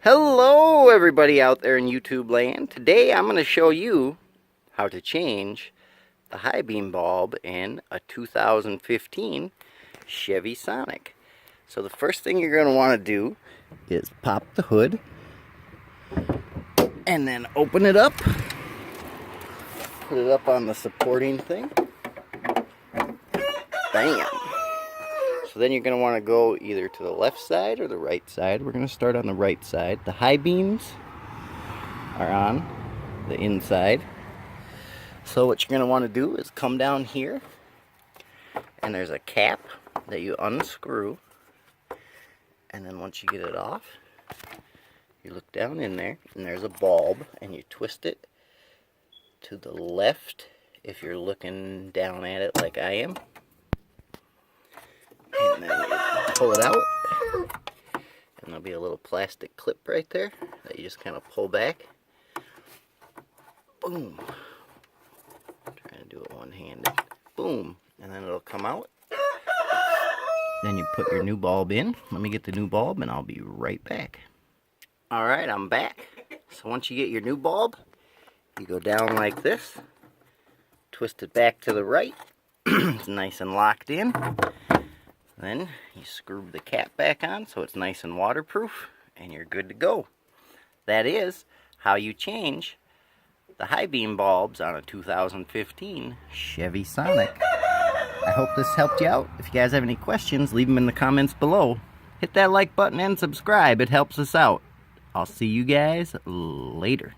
Hello everybody out there in YouTube land. Today I'm going to show you how to change the high beam bulb in a 2015 Chevy Sonic. So the first thing you're going to want to do is pop the hood and then open it up. Put it up on the supporting thing. Bam! So then you're going to want to go either to the left side or the right side. We're going to start on the right side. The high beams are on the inside. So what you're going to want to do is come down here, and there's a cap that you unscrew. And then once you get it off, you look down in there, and there's a bulb, and you twist it to the left if you're looking down at it like I am. And then you pull it out, and there'll be a little plastic clip right there that you just kind of pull back. Boom. Trying to do it one-handed. Boom. And then it'll come out. Then you put your new bulb in. Let me get the new bulb and I'll be right back. Alright, I'm back. So once you get your new bulb, you go down like this. Twist it back to the right. It's nice and locked in. Then you screw the cap back on so it's nice and waterproof, and you're good to go. That is how you change the high beam bulbs on a 2015 Chevy Sonic. I hope this helped you out. If you guys have any questions, leave them in the comments below. Hit that like button and subscribe. It helps us out. I'll see you guys later.